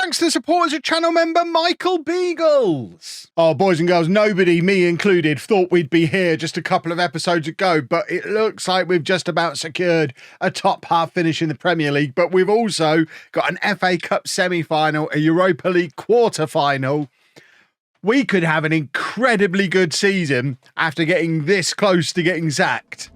Thanks to the supporters of channel member Michael Beagles. Oh, boys and girls, nobody, me included, thought we'd be here just a couple of episodes ago, but it looks like we've just about secured a top half finish in the Premier League, but we've also got an FA Cup semi-final, a Europa League quarter-final. We could have an incredibly good season after getting this close to getting sacked.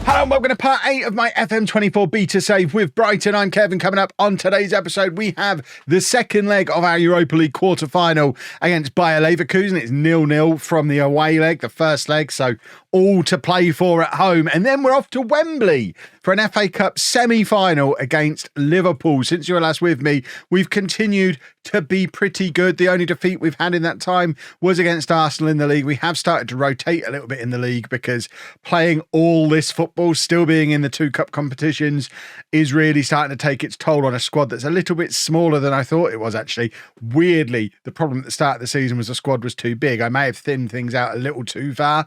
Hello and welcome to part 8 of my FM24 beta save with Brighton. I'm Kevin. Coming up on today's episode, we have the second leg of our Europa League quarter-final against Bayer Leverkusen. It's 0-0 from the away leg, the first leg, so all to play for at home. And then we're off to Wembley for an FA Cup semi-final against Liverpool. Since you were last with me, we've continued to be pretty good. The only defeat we've had in that time was against Arsenal in the league. We have started to rotate a little bit in the league because playing all this football, still being in the two cup competitions, is really starting to take its toll on a squad that's a little bit smaller than I thought it was, actually. Weirdly, the problem at the start of the season was the squad was too big. I may have thinned things out a little too far.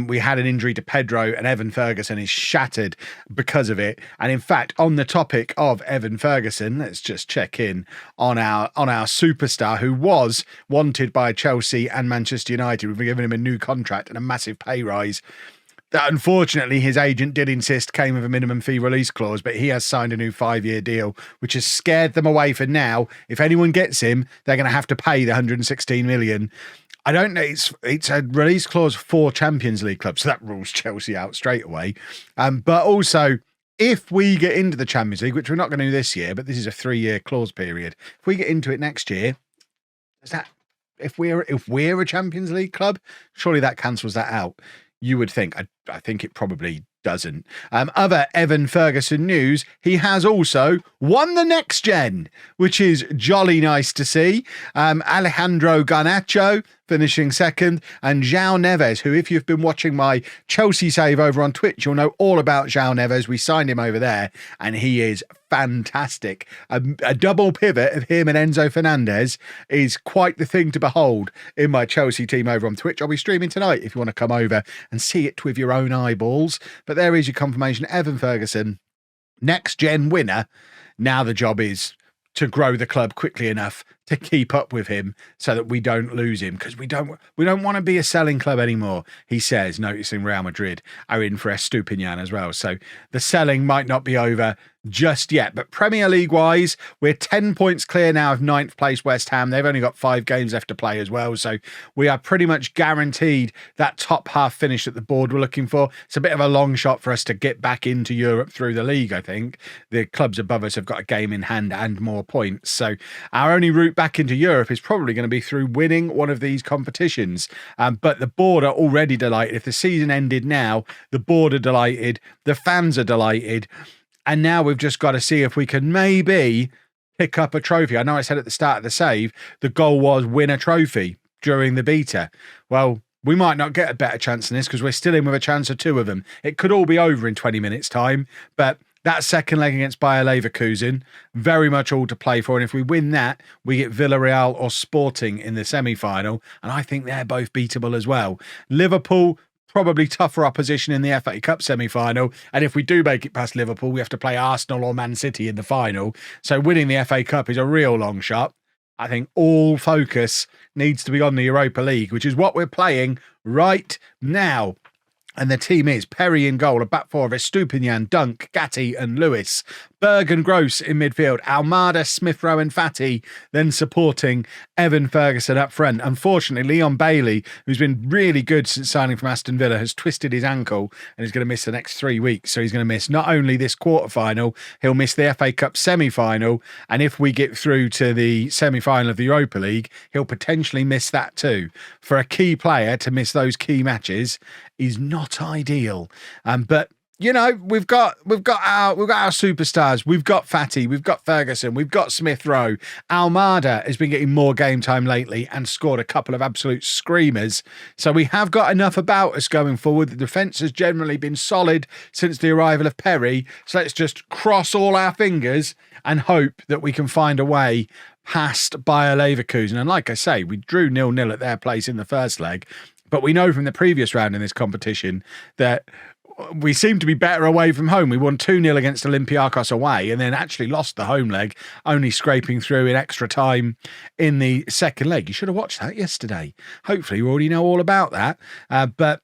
We had an injury to Pedro, and Evan Ferguson is shattered because of it. And in fact, on the topic of Evan Ferguson, let's just check in on our superstar who was wanted by Chelsea and Manchester United. We've given him a new contract and a massive pay rise that unfortunately his agent did insist came with a minimum fee release clause, but he has signed a new 5-year deal, which has scared them away for now. If anyone gets him, they're going to have to pay the 116 million. I don't know. It's a release clause for Champions League clubs, so that rules Chelsea out straight away. But also, if we get into the Champions League, which we're not going to do this year, but this is a 3-year clause period. If we get into it next year, is that if we're a Champions League club, surely that cancels that out. You would think. I think it probably doesn't. Other Evan Ferguson news, he has also won the next gen, which is jolly nice to see. Alejandro Garnacho finishing second, and João Neves, who, if you've been watching my Chelsea save over on Twitch, you'll know all about João Neves. We signed him over there, and he is fantastic. A double pivot of him and Enzo Fernandez is quite the thing to behold in my Chelsea team over on Twitch. I'll be streaming tonight if you want to come over and see it with your own eyeballs. But there is your confirmation. Evan Ferguson, next gen winner. Now the job is to grow the club quickly enough to keep up with him so that we don't lose him, because we don't want to be a selling club anymore, he says, noticing Real Madrid are in for Estupinian as well. So the selling might not be over just yet. But Premier League wise, we're 10 points clear now of 9th place West Ham. They've only got 5 games left to play as well. So we are pretty much guaranteed that top half finish that the board were looking for. It's a bit of a long shot for us to get back into Europe through the league, I think. The clubs above us have got a game in hand and more points. So our only route back into Europe is probably going to be through winning one of these competitions. But the board are already delighted. If the season ended now, the board are delighted. The fans are delighted. And now we've just got to see if we can maybe pick up a trophy. I know I said at the start of the save, the goal was win a trophy during the beta. Well, we might not get a better chance than this because we're still in with a chance of 2 of them. It could all be over in 20 minutes time, but that second leg against Bayer Leverkusen, very much all to play for. And if we win that, we get Villarreal or Sporting in the semi-final. And I think they're both beatable as well. Liverpool, probably tougher opposition in the FA Cup semi-final. And if we do make it past Liverpool, we have to play Arsenal or Man City in the final. So winning the FA Cup is a real long shot. I think all focus needs to be on the Europa League, which is what we're playing right now. And the team is Perry in goal, a back four of Estupinian, Dunk, Gatti and Lewis. Berg and Gross in midfield, Almada, Smith Rowe and Fatty then supporting Evan Ferguson up front. Unfortunately, Leon Bailey, who's been really good since signing from Aston Villa, has twisted his ankle and is going to miss the next 3 weeks. So he's going to miss not only this quarter-final, he'll miss the FA Cup semi-final, and if we get through to the semi-final of the Europa League, he'll potentially miss that too. For a key player to miss those key matches is not ideal. But you know, we've got our superstars. We've got Fatty, we've got Ferguson, we've got Smith Rowe. Almada has been getting more game time lately and scored a couple of absolute screamers. So we have got enough about us going forward. The defence has generally been solid since the arrival of Perry. So let's just cross all our fingers and hope that we can find a way past Bayer Leverkusen. And like I say, we drew 0-0 at their place in the first leg. But we know from the previous round in this competition that we seem to be better away from home. We won 2-0 against Olympiacos away and then actually lost the home leg, only scraping through in extra time in the second leg. You should have watched that yesterday. Hopefully you already know all about that. But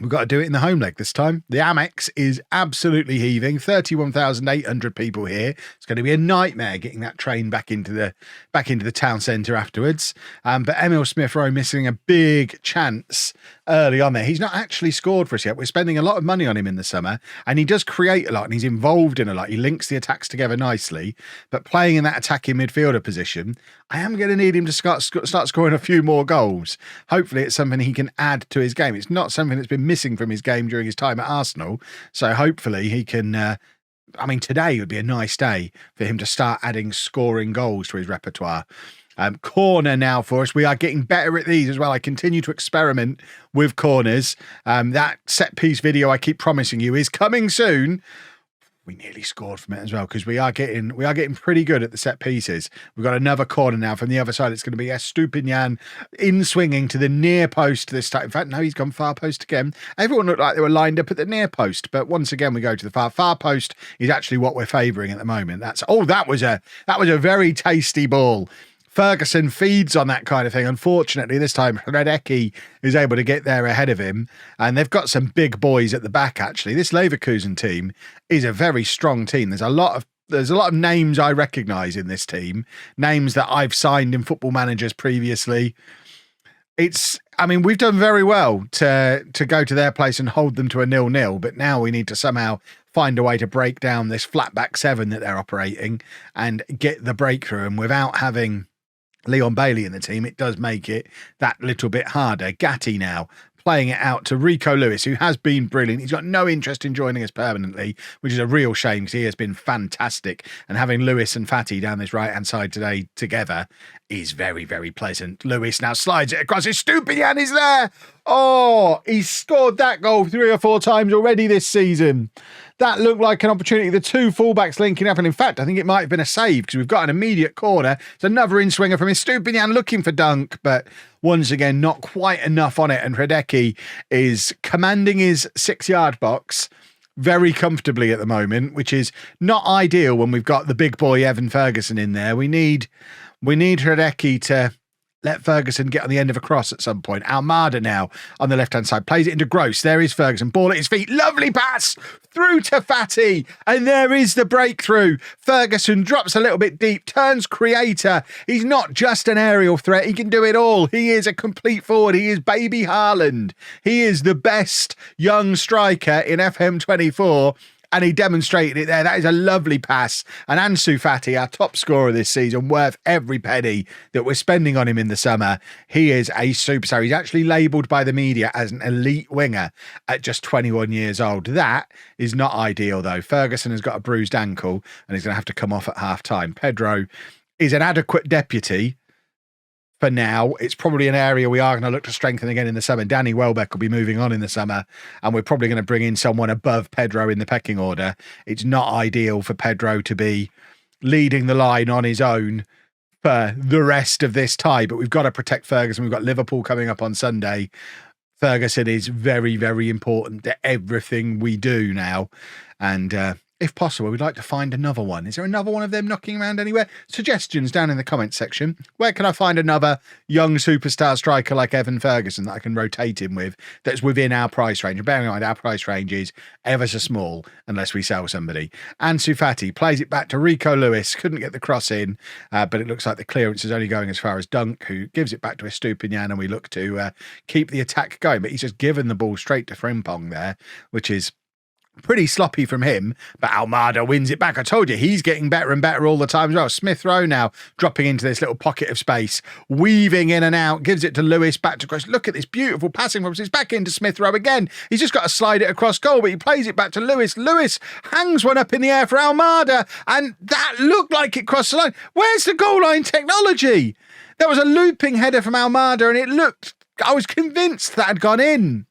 we've got to do it in the home leg this time. The Amex is absolutely heaving. 31,800 people here. It's going to be a nightmare getting that train back into the town centre afterwards. But Emil Smith-Rowe missing a big chance early on there. He's not actually scored for us yet. We're spending a lot of money on him in the summer, and he does create a lot, and he's involved in a lot. He links the attacks together nicely, but playing in that attacking midfielder position, I am going to need him to start scoring a few more goals. Hopefully it's something he can add to his game. It's not something that's been missing from his game during his time at Arsenal, so hopefully he can today would be a nice day for him to start adding scoring goals to his repertoire. Corner now for us. We are getting better at these as well. I continue to experiment with corners. That set piece video I keep promising you is coming soon. We nearly scored from it as well, because we are getting pretty good at the set pieces. We've got another corner now from the other side. It's going to be Estupinian in swinging to the near post this time. In fact, no, he's gone far post again. Everyone looked like they were lined up at the near post, but once again we go to the far post is actually what we're favouring at the moment. That was a very tasty ball. Ferguson feeds on that kind of thing. Unfortunately, this time Hradecky is able to get there ahead of him, and they've got some big boys at the back. Actually, this Leverkusen team is a very strong team. There's a lot of names I recognise in this team, names that I've signed in Football Managers previously. We've done very well to go to their place and hold them to a 0-0, but now we need to somehow find a way to break down this flat back seven that they're operating and get the breakthrough. And without having Leon Bailey in the team, it does make it that little bit harder. Gatti now playing it out to Rico Lewis, who has been brilliant. He's got no interest in joining us permanently, which is a real shame because he has been fantastic. And having Lewis and Fatty down this right-hand side today together is very, very pleasant. Lewis now slides it across. His Stupian is there. Oh, he's scored that goal 3 or 4 times already this season. That looked like an opportunity. The two fullbacks linking up. And in fact, I think it might have been a save because we've got an immediate corner. It's another in-swinger from Estupinian looking for Dunk, but once again, not quite enough on it. And Hradecky is commanding his 6-yard box very comfortably at the moment, which is not ideal when we've got the big boy Evan Ferguson in there. We need Hradecky to let Ferguson get on the end of a cross at some point. Almada now on the left-hand side. Plays it into Gross. There is Ferguson. Ball at his feet. Lovely pass through to Fatty. And there is the breakthrough. Ferguson drops a little bit deep. Turns creator. He's not just an aerial threat. He can do it all. He is a complete forward. He is baby Haaland. He is the best young striker in FM24. And he demonstrated it there. That is a lovely pass. And Ansu Fati, our top scorer this season, worth every penny that we're spending on him in the summer. He is a superstar. He's actually labelled by the media as an elite winger at just 21 years old. That is not ideal, though. Ferguson has got a bruised ankle and he's going to have to come off at half-time. Pedro is an adequate deputy. For now, it's probably an area we are going to look to strengthen again in the summer. Danny Welbeck will be moving on in the summer, and we're probably going to bring in someone above Pedro in the pecking order. It's not ideal for Pedro to be leading the line on his own for the rest of this tie, but we've got to protect Ferguson. We've got Liverpool coming up on Sunday. Ferguson is very, very important to everything we do now, and if possible, we'd like to find another one. Is there another one of them knocking around anywhere? Suggestions down in the comments section. Where can I find another young superstar striker like Evan Ferguson that I can rotate him with that's within our price range? And bearing in mind, our price range is ever so small unless we sell somebody. Ansu Fati plays it back to Rico Lewis. Couldn't get the cross in, but it looks like the clearance is only going as far as Dunk, who gives it back to Estupinian, and we look to keep the attack going. But he's just given the ball straight to Frimpong there, which is pretty sloppy from him, but Almada wins it back. I told you, he's getting better and better all the time as well. Smith-Rowe now dropping into this little pocket of space, weaving in and out, gives it to Lewis, back to Gross. Look at this beautiful passing from his back into Smith-Rowe again. He's just got to slide it across goal, but he plays it back to Lewis. Lewis hangs one up in the air for Almada, and that looked like it crossed the line. Where's the goal line technology? There was a looping header from Almada, and it looked, I was convinced that had gone in.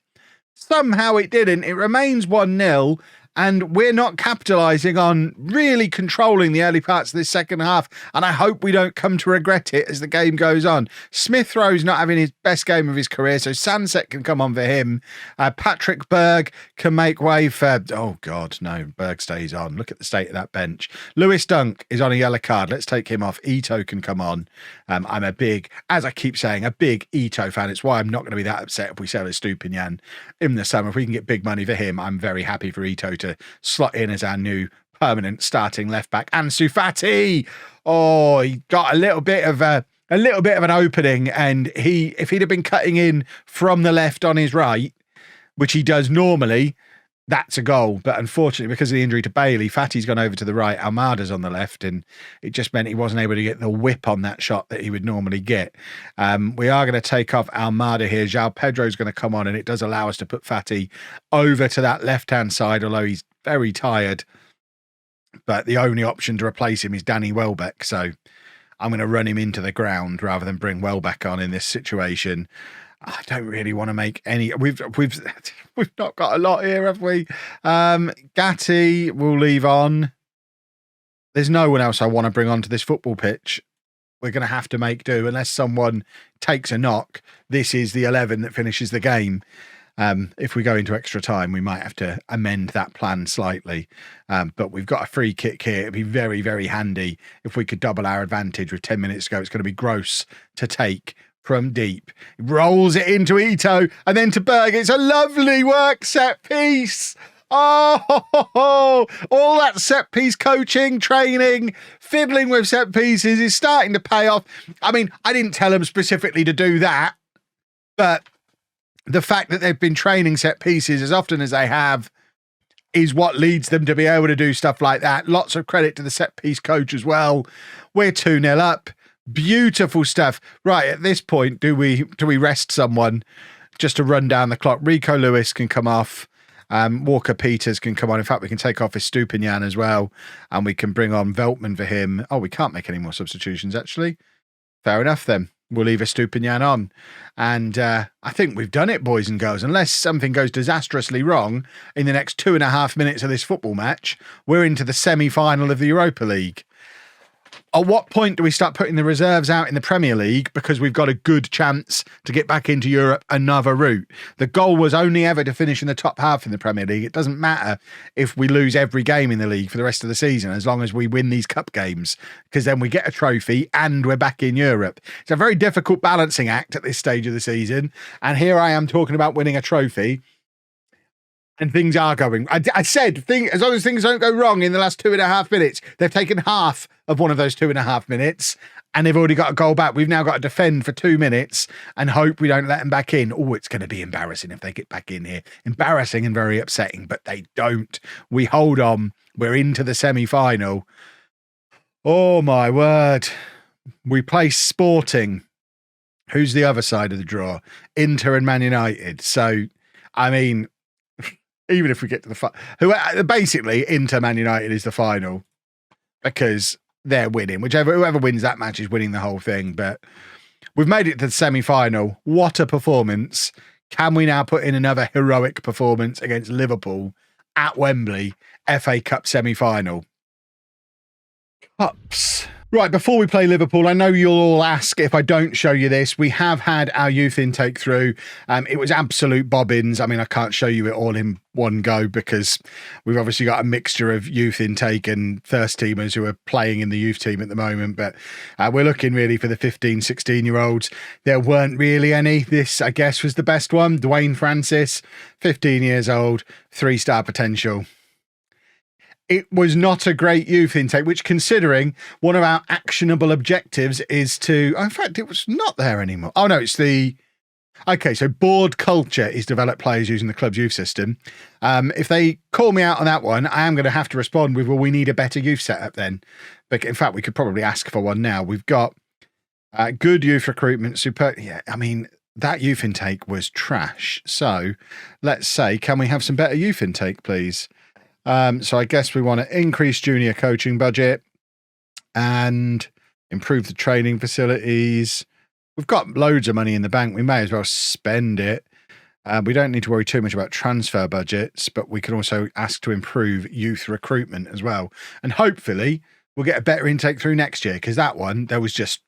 Somehow it didn't. It remains 1-0, And we're not capitalising on really controlling the early parts of this second half. And I hope we don't come to regret it as the game goes on. Smith Rowe's not having his best game of his career, so Sunset can come on for him. Patrick Berg can make way for... Oh, God, no. Berg stays on. Look at the state of that bench. Lewis Dunk is on a yellow card. Let's take him off. Ito can come on. I'm a big, as I keep saying, a big Ito fan. It's why I'm not going to be that upset if we sell Estupinian in the summer. If we can get big money for him, I'm very happy for Ito to slot in as our new permanent starting left back. And Fati, oh, he got a little bit of an opening, and if he'd have been cutting in from the left on his right, which he does normally, that's a goal. But unfortunately, because of the injury to Bailey, Fati's gone over to the right, Almada's on the left, and it just meant he wasn't able to get the whip on that shot that he would normally get. We are going to take off Almada here. João Pedro's going to come on, and it does allow us to put Fati over to that left-hand side, although he's very tired. But the only option to replace him is Danny Welbeck, so I'm going to run him into the ground rather than bring Welbeck on in this situation. I don't really want to make any... We've not got a lot here, have we? Gatti will leave on. There's no one else I want to bring onto this football pitch. We're going to have to make do unless someone takes a knock. This is the 11 that finishes the game. If we go into extra time, we might have to amend that plan slightly. But we've got a free kick here. It'd be very, very handy if we could double our advantage with 10 minutes to go. It's going to be gross to take from deep. Rolls it into Ito and then to Berg. It's a lovely work set piece. Oh, all that set piece coaching, training, fiddling with set pieces is starting to pay off. I mean, I didn't tell them specifically to do that, but the fact that they've been training set pieces as often as they have is what leads them to be able to do stuff like that. Lots of credit to the set piece coach as well. We're 2-0 up. Beautiful stuff. Right, at this point, do we rest someone just to run down the clock? Rico Lewis can come off. Walker Peters can come on. In fact, we can take off Estupinian as well, and we can bring on Veltman for him. Oh, we can't make any more substitutions, actually. Fair enough, then. We'll leave Estupinian on. And I think we've done it, boys and girls. Unless something goes disastrously wrong in the next 2.5 minutes of this football match, we're into the semi-final of the Europa League. At what point do we start putting the reserves out in the Premier League because we've got a good chance to get back into Europe another route? The goal was only ever to finish in the top half in the Premier League. It doesn't matter if we lose every game in the league for the rest of the season, as long as we win these cup games, because then we get a trophy and we're back in Europe. It's a very difficult balancing act at this stage of the season. And here I am talking about winning a trophy. And things are going. I said, as long as things don't go wrong in the last 2.5 minutes, they've taken half of one of those 2.5 minutes and they've already got a goal back. We've now got to defend for 2 minutes and hope we don't let them back in. Oh, it's going to be embarrassing if they get back in here. Embarrassing and very upsetting, but they don't. We hold on. We're into the semi-final. Oh, my word. We play Sporting. Who's the other side of the draw? Inter and Man United. So, I mean... Even if we get to the final, basically Inter Man United is the final because they're winning. Whoever wins that match is winning the whole thing. But we've made it to the semi-final. What a performance! Can we now put in another heroic performance against Liverpool at Wembley, FA Cup semi-final? Cups. Right, before we play Liverpool, I know you'll all ask if I don't show you this. We have had our youth intake through. It was absolute bobbins. I mean, I can't show you it all in one go because we've obviously got a mixture of youth intake and first teamers who are playing in the youth team at the moment. But we're looking really for the 15, 16-year-olds. There weren't really any. This, I guess, was the best one. Dwayne Francis, 15 years old, 3-star potential. It was not a great youth intake, which, considering one of our actionable objectives is to... in fact, it was not there anymore. Oh, no, it's the... Okay, so board culture is develop players using the club's youth system. If they call me out on that one, I am going to have to respond with, well, we need a better youth setup then. But in fact, we could probably ask for one now. We've got good youth recruitment, super... Yeah, I mean, that youth intake was trash. So let's say, can we have some better youth intake, please? So I guess we want to increase junior coaching budget and improve the training facilities. We've got loads of money in the bank. We may as well spend it. We don't need to worry too much about transfer budgets, but we can also ask to improve youth recruitment as well. And hopefully we'll get a better intake through next year, because that one, there was just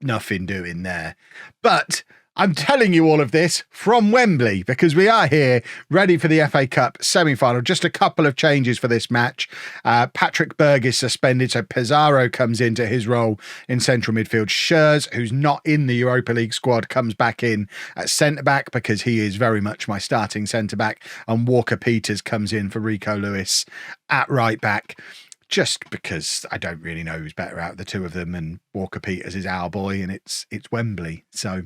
nothing doing there. But I'm telling you all of this from Wembley, because we are here ready for the FA Cup semi-final. Just a couple of changes for this match. Patrick Berg is suspended, so Pizarro comes into his role in central midfield. Schurz, who's not in the Europa League squad, comes back in at centre-back because he is very much my starting centre-back. And Walker Peters comes in for Rico Lewis at right-back. Just because I don't really know who's better out of the two of them, and Walker Peters is our boy, and it's Wembley. So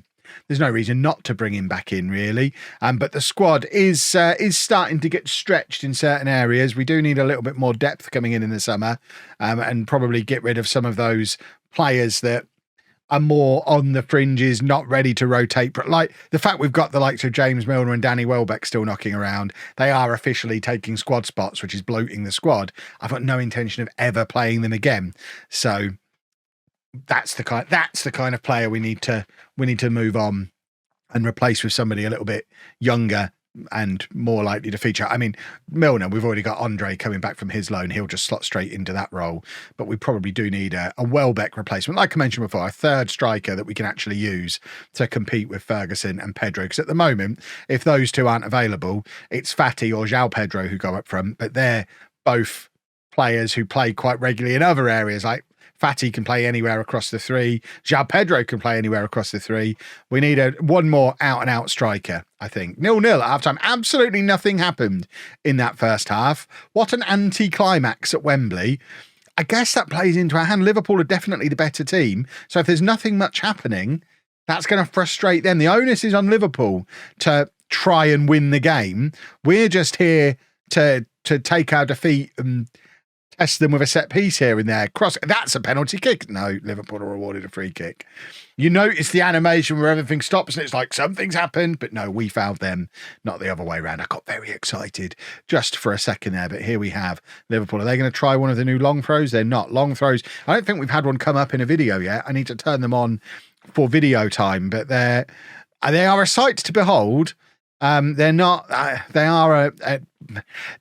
there's no reason not to bring him back in, really. But the squad is starting to get stretched in certain areas. We do need a little bit more depth coming in the summer, and probably get rid of some of those players that are more on the fringes, not ready to rotate. But like the fact we've got the likes of James Milner and Danny Welbeck still knocking around, they are officially taking squad spots, which is bloating the squad. I've got no intention of ever playing them again. So that's the kind of player we need to move on and replace with somebody a little bit younger and more likely to feature. I mean, Milner, we've already got Andre coming back from his loan. He'll just slot straight into that role. But we probably do need a Welbeck replacement, like I mentioned before, a third striker that we can actually use to compete with Ferguson and Pedro. Because at the moment, if those two aren't available, it's Fati or João Pedro who go up front. But they're both players who play quite regularly in other areas. Like Fati can play anywhere across the three. João Pedro can play anywhere across the three. We need one more out-and-out striker, I think. 0-0 at halftime. Absolutely nothing happened in that first half. What an anti-climax at Wembley. I guess that plays into our hand. Liverpool are definitely the better team. So if there's nothing much happening, that's going to frustrate them. The onus is on Liverpool to try and win the game. We're just here to take our defeat and test them with a set piece here and there. That's a penalty kick. No, Liverpool are awarded a free kick. You notice the animation where everything stops and it's like something's happened, but no, we fouled them, not the other way around. I got very excited just for a second there, but here we have Liverpool. Are they going to try one of the new long throws? They're not. Long throws, I don't think we've had one come up in a video yet. I need to turn them on for video time, but they are a sight to behold. They're not.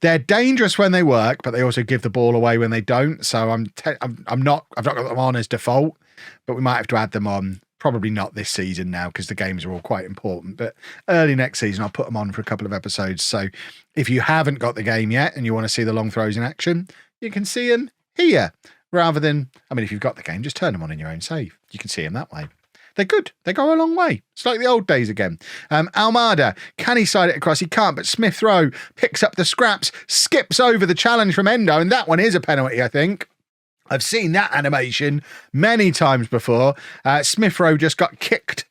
They're dangerous when they work, but they also give the ball away when they don't. So I've not got them on as default, but we might have to add them on. Probably not this season now because the games are all quite important. But early next season, I'll put them on for a couple of episodes. So if you haven't got the game yet and you want to see the long throws in action, you can see them here rather than. I mean, if you've got the game, just turn them on in your own save. You can see them that way. They're good. They go a long way. It's like the old days again. Almada, can he side it across? He can't, but Smith Rowe picks up the scraps, skips over the challenge from Endo, and that one is a penalty, I think. I've seen that animation many times before. Smith Rowe just got kicked.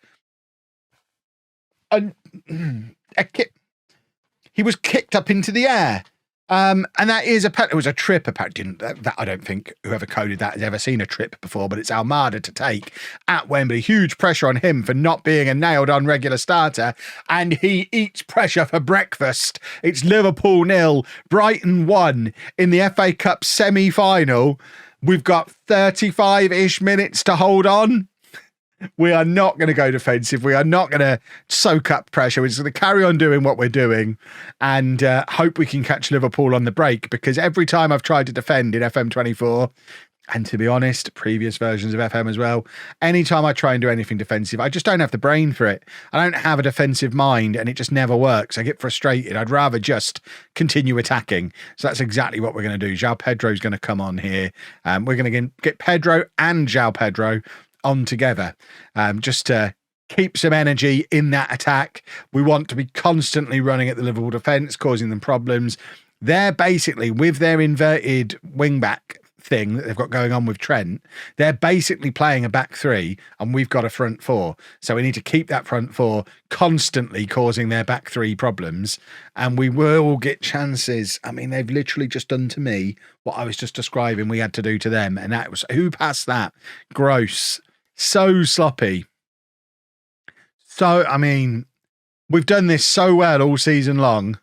He was kicked up into the air. And that is it was a trip. Apparently, I don't think whoever coded that has ever seen a trip before, but it's Almada to take at Wembley. Huge pressure on him for not being a nailed-on regular starter, and he eats pressure for breakfast. It's Liverpool 0, Brighton 1 in the FA Cup semi-final. We've got 35-ish minutes to hold on. We are not going to go defensive. We are not going to soak up pressure. We're just going to carry on doing what we're doing and hope we can catch Liverpool on the break, because every time I've tried to defend in FM24, and to be honest, previous versions of FM as well, anytime I try and do anything defensive, I just don't have the brain for it. I don't have a defensive mind and it just never works. I get frustrated. I'd rather just continue attacking. So that's exactly what we're going to do. João Pedro's going to come on here. We're going to get Pedro and João Pedro on together, just to keep some energy in that attack. We want to be constantly running at the Liverpool defence, causing them problems. They're basically, with their inverted wing-back thing that they've got going on with Trent, they're basically playing a back three and we've got a front four. So we need to keep that front four constantly causing their back three problems, and we will get chances. I mean, they've literally just done to me what I was just describing we had to do to them, and that was, who passed that? Gross. So sloppy. So, I mean, we've done this so well all season long.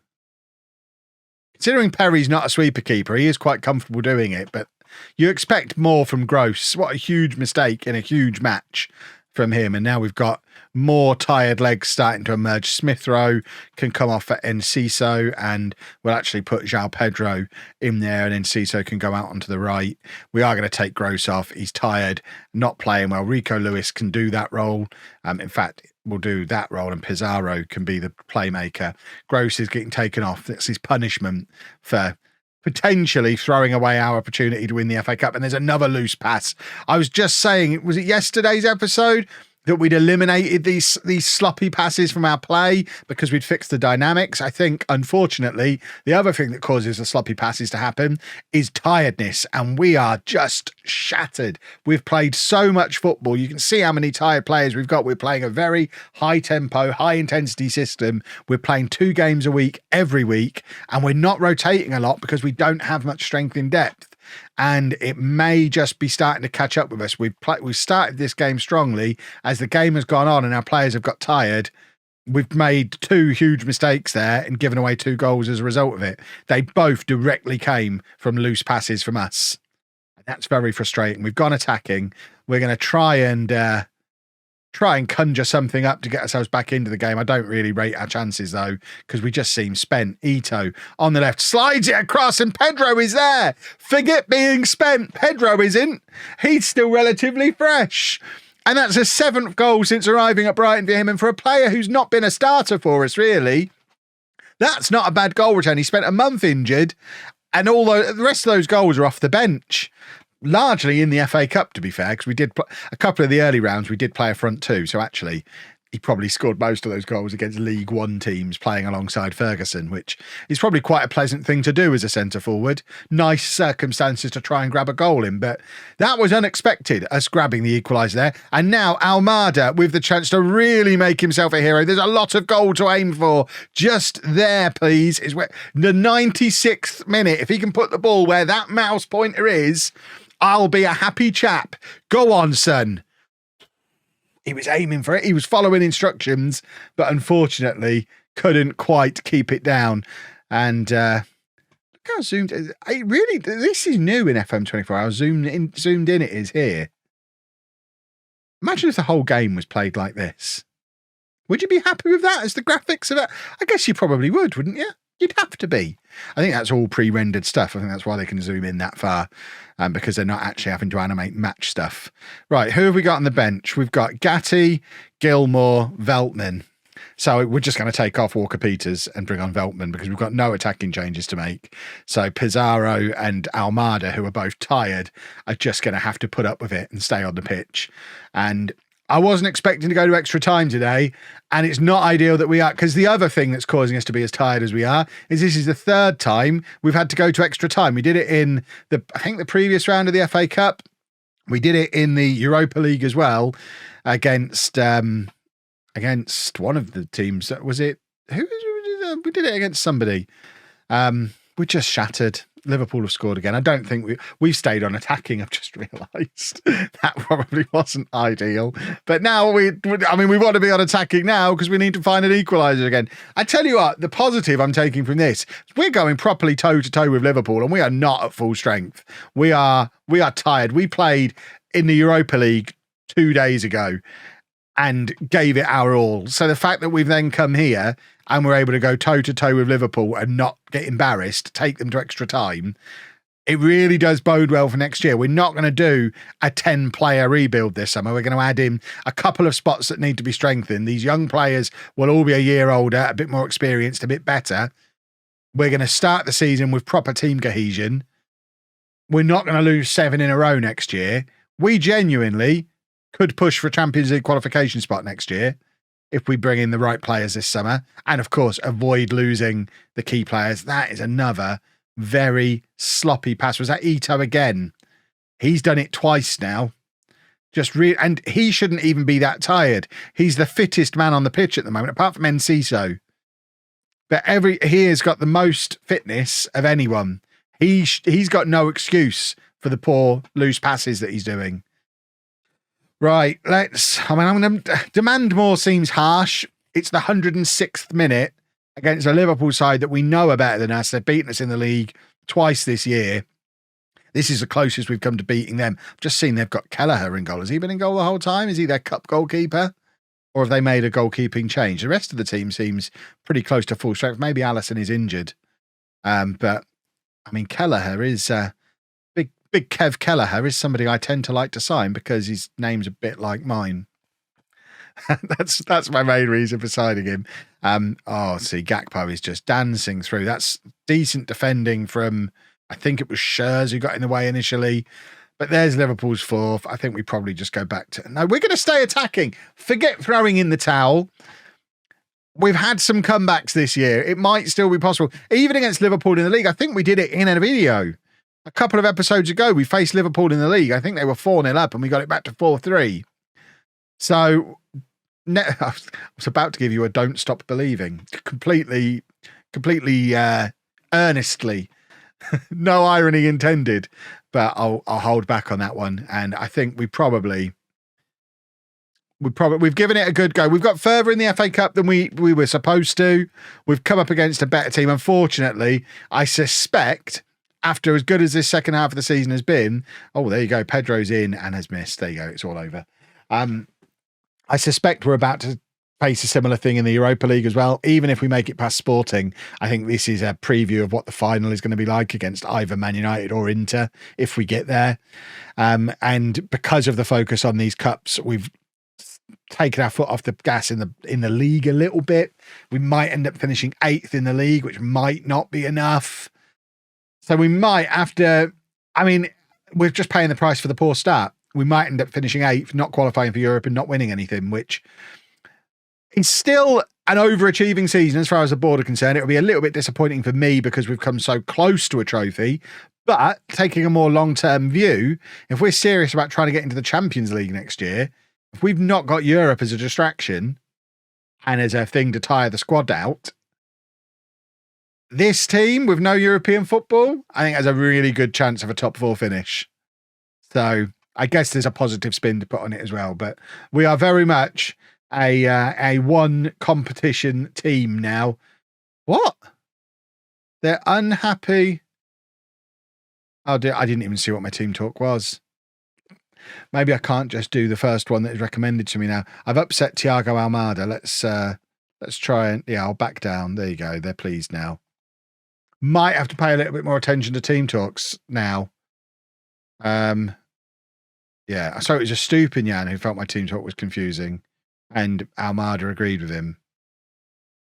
Considering Perry's not a sweeper keeper, he is quite comfortable doing it, but you expect more from Gross. What a huge mistake in a huge match from him. And now we've got more tired legs starting to emerge. Smith Rowe can come off at Enciso, and we'll actually put João Pedro in there, and Enciso can go out onto the right. We are going to take Gross off. He's tired, not playing well. Rico Lewis can do that role. In fact, we'll do that role, and Pizarro can be the playmaker. Gross is getting taken off. That's his punishment for potentially throwing away our opportunity to win the FA Cup. And there's another loose pass. I was just saying, was it yesterday's episode that we'd eliminated these sloppy passes from our play because we'd fixed the dynamics? I think, unfortunately, the other thing that causes the sloppy passes to happen is tiredness, and we are just shattered. We've played so much football. You can see how many tired players we've got. We're playing a very high tempo, high intensity system. We're playing 2 games a week every week, and we're not rotating a lot because we don't have much strength in depth. And it may just be starting to catch up with us. We've started this game strongly. As the game has gone on and our players have got tired, we've made 2 huge mistakes there and given away 2 goals as a result of it. They both directly came from loose passes from us. And that's very frustrating. We've gone attacking. We're going to try and conjure something up to get ourselves back into the game. I don't really rate our chances, though, because we just seem spent. Ito on the left slides it across, and Pedro is there. Forget being spent. Pedro isn't. He's still relatively fresh. And that's a 7th goal since arriving at Brighton for him, and for a player who's not been a starter for us, really, that's not a bad goal return. He spent a month injured, and although the rest of those goals are off the bench, largely in the FA Cup, to be fair, because we did a couple of the early rounds, we did play a front 2. So actually, he probably scored most of those goals against League One teams playing alongside Ferguson, which is probably quite a pleasant thing to do as a centre forward. Nice circumstances to try and grab a goal in, but that was unexpected, us grabbing the equaliser there. And now Almada with the chance to really make himself a hero. There's a lot of goal to aim for. Just there, please, is where the 96th minute. If he can put the ball where that mouse pointer is, I'll be a happy chap. Go on, son. He was aiming for it. He was following instructions, but unfortunately couldn't quite keep it down. And look how zoomed. This is new in FM24. How zoomed in it is here. Imagine if the whole game was played like this. Would you be happy with that as the graphics of it? I guess you probably would, wouldn't you? You'd have to be. I think that's all pre-rendered stuff. I think that's why they can zoom in that far, because they're not actually having to animate match stuff. Right, who have we got on the bench? We've got Gatti, Gilmore, Veltman. So we're just going to take off Walker-Peters and bring on Veltman because we've got no attacking changes to make. So Pizarro and Almada, who are both tired, are just going to have to put up with it and stay on the pitch. And I wasn't expecting to go to extra time today, and it's not ideal that we are, because the other thing that's causing us to be as tired as we are is this is the 3rd time we've had to go to extra time. We did it in I think the previous round of the FA Cup. We did it in the Europa League as well against one of the teams. Was it we did it against somebody. We're just shattered. Liverpool have scored again. I don't think we've stayed on attacking. I've just realised that probably wasn't ideal. But now we want to be on attacking now because we need to find an equaliser again. I tell you what, the positive I'm taking from this, we're going properly toe to toe with Liverpool, and we are not at full strength. We are tired. We played in the Europa League 2 days ago and gave it our all. So the fact that we've then come here and we're able to go toe to toe with Liverpool and not get embarrassed, take them to extra time, it really does bode well for next year. We're not going to do a 10-player rebuild this summer. We're going to add in a couple of spots that need to be strengthened. These young players will all be a year older, a bit more experienced, a bit better. We're going to start the season with proper team cohesion. We're not going to lose 7 in a row next year. We genuinely could push for a Champions League qualification spot next year if we bring in the right players this summer. And of course, avoid losing the key players. That is another very sloppy pass. Was that Ito again? He's done it twice now. And he shouldn't even be that tired. He's the fittest man on the pitch at the moment, apart from Enciso. But he has got the most fitness of anyone. He's got no excuse for the poor loose passes that he's doing. Right, I'm going to demand more seems harsh. It's the 106th minute against a Liverpool side that we know are better than us. They've beaten us in the league twice this year. This is the closest we've come to beating them. I've just seen they've got Kelleher in goal. Has he been in goal the whole time? Is he their cup goalkeeper? Or have they made a goalkeeping change? The rest of the team seems pretty close to full strength. Maybe Allison is injured. But, I mean, Kelleher is... Big Kev Kelleher is somebody I tend to like to sign because his name's a bit like mine. That's my main reason for signing him. See, Gakpo is just dancing through. That's decent defending from, I think it was Schurz who got in the way initially. But there's Liverpool's fourth. I think we probably just go back to... No, we're going to stay attacking. Forget throwing in the towel. We've had some comebacks this year. It might still be possible. Even against Liverpool in the league. I think we did it in a video. A couple of episodes ago, we faced Liverpool in the league. I think they were 4-0 up and we got it back to 4-3. So, I was about to give you a don't stop believing. Completely earnestly. No irony intended. But I'll hold back on that one. And I think we've given it a good go. We've got further in the FA Cup than we were supposed to. We've come up against a better team. Unfortunately, I suspect... After as good as this second half of the season has been, oh, there you go. Pedro's in and has missed. There you go. It's all over. I suspect we're about to face a similar thing in the Europa League as well. Even if we make it past Sporting, I think this is a preview of what the final is going to be like against either Man United or Inter if we get there. And because of the focus on these cups, we've taken our foot off the gas in the league a little bit. We might end up finishing 8th in the league, which might not be enough. So we might, we're just paying the price for the poor start. We might end up finishing 8th, not qualifying for Europe and not winning anything, which is still an overachieving season as far as the board are concerned. It'll be a little bit disappointing for me because we've come so close to a trophy. But taking a more long-term view, if we're serious about trying to get into the Champions League next year, if we've not got Europe as a distraction and as a thing to tire the squad out, this team with no European football, I think has a really good chance of a top 4 finish. So I guess there's a positive spin to put on it as well. But we are very much a one competition team now. What? They're unhappy. Oh, dear, I didn't even see what my team talk was. Maybe I can't just do the first one that is recommended to me now. I've upset Thiago Almada. Let's try and... Yeah, I'll back down. There you go. They're pleased now. Might have to pay a little bit more attention to team talks now. Yeah, so it was a Stupinian who felt my team talk was confusing and Almada agreed with him.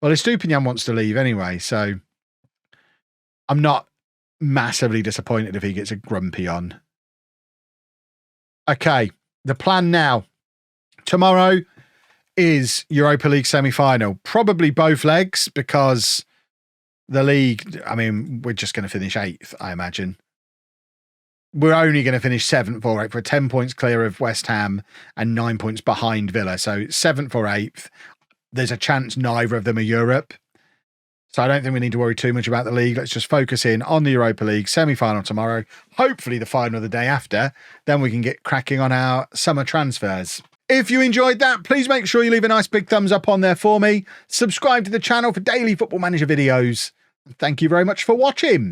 Well, Stupinian wants to leave anyway, so I'm not massively disappointed if he gets a grumpy on. Okay, the plan now. Tomorrow is Europa League semi-final. Probably both legs because... The league, we're just going to finish 8th, I imagine. We're only going to finish 7th or 8th. We're 10 points clear of West Ham and 9 points behind Villa. So 7th or 8th, there's a chance neither of them are Europe. So I don't think we need to worry too much about the league. Let's just focus in on the Europa League semi-final tomorrow. Hopefully the final the day after. Then we can get cracking on our summer transfers. If you enjoyed that, please make sure you leave a nice big thumbs up on there for me. Subscribe to the channel for daily Football Manager videos. Thank you very much for watching.